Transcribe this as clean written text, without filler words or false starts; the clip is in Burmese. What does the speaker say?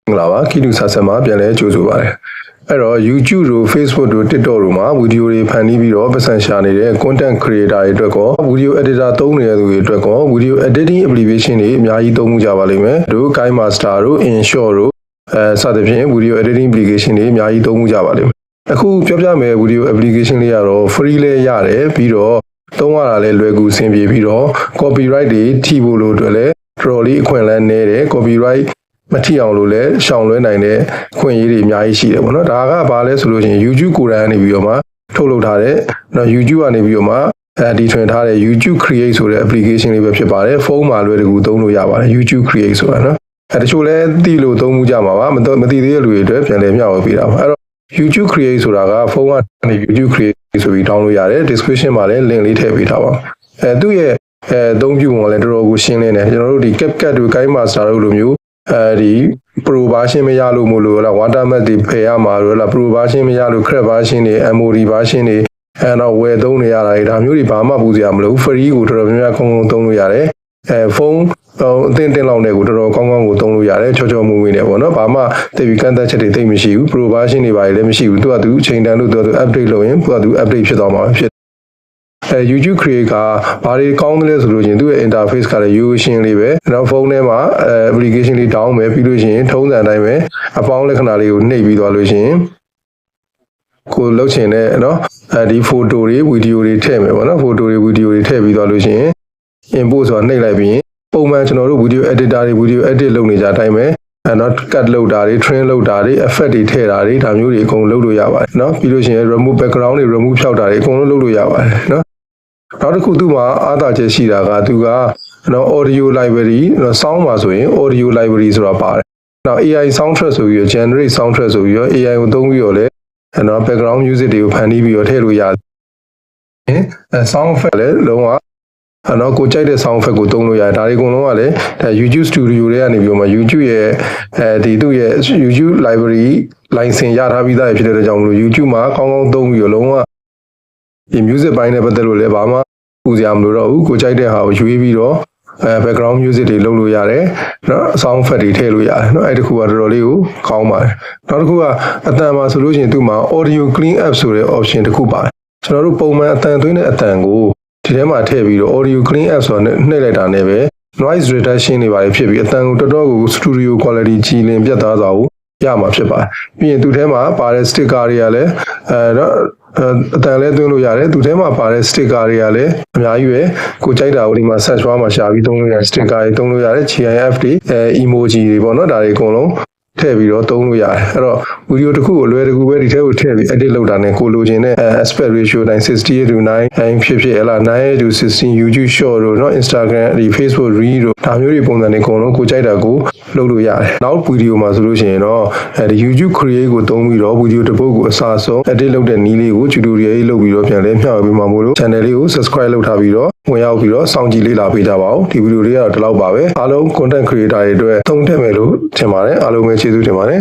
မင်္ဂလာပါခိတုဆာဆန်မှာပြန်လဲကြိုဆိုပါရစေအဲ့တော့ YouTube တို့ Facebook တို့ TikTok တို့မှာဗီဒီယိုတွေဖန်တီးပြီးတော့ပတ်စံရှာနေတဲ့ content creator တွေအတွက်ကော video editor သုံးနေတဲ့သူတွေအတွက်ကော video editing application တွေအများကြီးသုံးမှုကြပါလိမ့်မယ်တို့ KineMaster တို့ InShot တို့စသဖြင့် video editing application တွေအများကြီးသုံးမှုကြပါလိမ့်မယ်အခုပြောပြမယ် video application လေးကတော့ free လဲရတယ်ပြီးတော့သုံးရတာလဲလွယ်ကူအဆင်ပြေပြီးတော့ copyright တွေထိဖို့လို့အတွက်လဲတော်တော်လေးအခွင့်အလမ်းနည်းတယ် copyright မထီအောင်လို့လဲရှောင်လွှဲနိုင်တဲ့အခွင့်အရေးတွေအများကြီးရှိတယ်ပေါ့နော်ဒါကဘာလဲဆိုလို့ရှိရင် YouTube ကိုယ်တိုင်ကနေပြီးတော့မှထုတ်လုပ်ထားတဲ့နော် YouTube ကနေပြီးတော့မှဒီထွင်ထားတဲ့ YouTube Create ဆိုတဲ့ application လေးပဲဖြစ်ပါတယ်ဖုန်းမှာလွယ်တကူသုံးလို့ရပါတယ် YouTube Create ဆိုတာနော်တချို့လဲသိလို့သုံးမှုကြမှာပါမသိသေးတဲ့လူတွေအတွက်ပြန်လည်မျှဝေပေးတာပါအဲ့တော့ YouTube Create ဆိုတာကဖုန်းကနေ YouTube Create ဆိုပြီး download ရတယ် description မှာလည်း link လေးထည့်ပေးထားပါသူ့ရဲ့အသုံးပြုပုံကလည်းတော်တော်ကိုရှင်းလင်းတယ်ကျွန်တော်တို့ဒီ CapCut တို့ KineMaster တို့လိုမျိုးဒီ Pro version မရလို့မို့လို့လား Watermark တွေဖယ်ရမှာလို့လား Pro version မရလို့ Crack version တွေ MOD version တွေတော့ဝယ်သုံးနေရတာဒါမျိုးတွေဘာမှပူစရာမလို free ကိုတော်တော်များများကောင်းကောင်းသုံးလို့ရတယ်ဖုန်းအသင့်တင်လောက်တဲ့ကိုတော်တော်ကောင်းကောင်းကိုသုံးလို့ရတယ်ချောချောမွေ့မွေ့နေပေါ့နော်ဘာမှသိပြီးကန့်သက်ချက်တွေသိမရှိဘူး Pro version တွေပါလည်းမရှိဘူးသူကသူအချိန်တန်လို့သူ update လုပ်ရင်သူ update ဖြစ်သွားမှာဖြစ်YouTube Create ကဘာတွေကောင်းတယ်လဲဆိုလို့ရှင်သူ့ရဲ့ interface ကလည်းရိုးရှင်းလေးပဲနောက်ဖုန်းထဲမှာapplication လေး down မယ်ပြီးလို့ရှိရင်ထုံးစံအတိုင်းပဲအပေါင်းလက္ခဏာလေးကိုနှိပ်ပြီးသွားလို့ရှိရင်ကိုလှုပ်ချင်တဲ့နော်ဒီ photo တွေ video တွေထည့်မယ်ပေါ့နော် photo တွေ video တွေထည့်ပြီးသွားလို့ရှိရင် import ဆိုတာနှိပ်လိုက်ပြီးရင်ပုံမှန်ကျွန်တော်တို့ video editor တွေ video edit လုပ်နေကြအတိုင်းပဲနော် cut လုပ်တာတွေ trim လုပ်တာတွေ effect တွေထည့်တာတွေဒါမျိုးတွေအကုန်လုပ်လို့ရပါတယ်နော်ပြီးလို့ရှိရင် remove background တွေ remove ဖြောက်တာတွေအကုန်လုံးလုပ်လို့ရပါတယ်နော်နောက်တစ်ခုသူ့မှာအားသာချက်ရှိတာကသူကနော် audio library နော် sound မှာဆိုရင် audio library ဆိုတာပါတယ်နောက် AI soundtrack ဆိုပြီးတော့ generate soundtrack ဆိုပြီးတော့ AI ကိုသုံးပြီးတော့လည်းနော် background music တွေကိုဖန်တီးပြီးတော့ထည့်လို့ရတယ်sound effect လည်းလုံးဝနော်ကိုကြိုက်တဲ့ sound effect ကိုသုံးလို့ရတယ်ဒါတွေအကုန်လုံးကလည်း YouTube Studio တွေကနေပြီးတော့မှ YouTube ရဲ့ဒီသူ့ရဲ့ YouTube library license ရထားပြီးသားဖြစ်တဲ့ကြောင့်မလို့ YouTube မှာကောင်းကောင်းသုံးပြီးတော့လုံးဝဒီ music ပိုင်းနဲ့ပတ်သက်လို့လည်းဘာမှပူစရာမလိုတော့ဘူးကိုကြိုက်တဲ့ဟာကိုရွေးပြီးတော့background music တွေလုပ်လို့ရတယ်နော် sound effect တွေထည့်လို့ရတယ်နော်အဲ့တခုကတော်တော်လေးကိုကောင်းပါတယ်နောက်တစ်ခုကအတန်မှာဆိုလို့ရှိရင်သူ့မှာ audio clean up ဆိုတဲ့ option တစ်ခုပါတယ်ကျွန်တော်တို့ပုံမှန်အတန်သွင်းတဲ့အတန်ကိုဒီထဲမှာထည့်ပြီးတော့ audio clean up ဆိုတာနှိပ်လိုက်တာနဲ့ပဲ noise reduction တွေပါတယ်ဖြစ်ပြီးအတန်ကိုတော်တော်ကို studio quality ကြည်လင်ပြတ်သားစွာကိုရမှာဖြစ်ပါတယ်ပြီးရင်သူထဲမှာပါတဲ့ sticker တွေကလည်းနော်အတန်လဲသွင်းလို့ရတယ်သူထဲမှာပါတဲ့ sticker တွေကလည်းအများကြီးပဲကိုကြိုက်တာကိုဒီမှာ search bar မှာရှာပြီးသုံးလို့ရတယ် sticker တွေသုံးလို့ရတယ် GIF တွေemoji တွေပေါ့နော်ဒါတွေအကုန်လုံးထည့်ပြီးတော့သုံးလို့ရတယ်အဲ့တော့ဗီဒီယိုတစ်ခုကိုလွယ်တကူပဲဒီထဲကိုထည့်ပြီး edit လုပ်တာနဲ့ကိုလိုချင်တဲ့ aspect ratio တိုင်း 68:9 ဖြစ်ဖြစ်ဟလာ9:16 YouTube short တို့เนาะ Instagram ဒီ Facebook reel တို့ဒါမျိုးတွေပုံစံတွေအကုန်လုံးကိုကြိုက်တာကိုလုပ်လို့ရတယ်နောက်ဗီဒီယိုမှာဆိုလို့ရှိရင်တော့ဒီ YouTube Create ကိုသုံးပြီးတော့ဗီဒီယိုတစ်ပုဒ်ကိုအစားဆုံး edit လုပ်တဲ့နည်းလေးကို tutorial လေးလုပ်ပြီးတော့ပြန်လဲမျှဝေပေးမှာမို့လို့ channel လေးကို subscribe လုပ်ထားပြီးတော့ဝင်ရောက်ပြီးတော့စောင့်ကြည့်လေ့လာပေးကြပါဦးဒီဗီဒီယိုလေးကတော့ဒီလောက်ပါပဲအားလုံး content creator တွေအတွက်သုံးထည့်မယ်လို့ထင်ပါတယ်အားလုံးပဲကျေးဇူးတင်ပါတယ်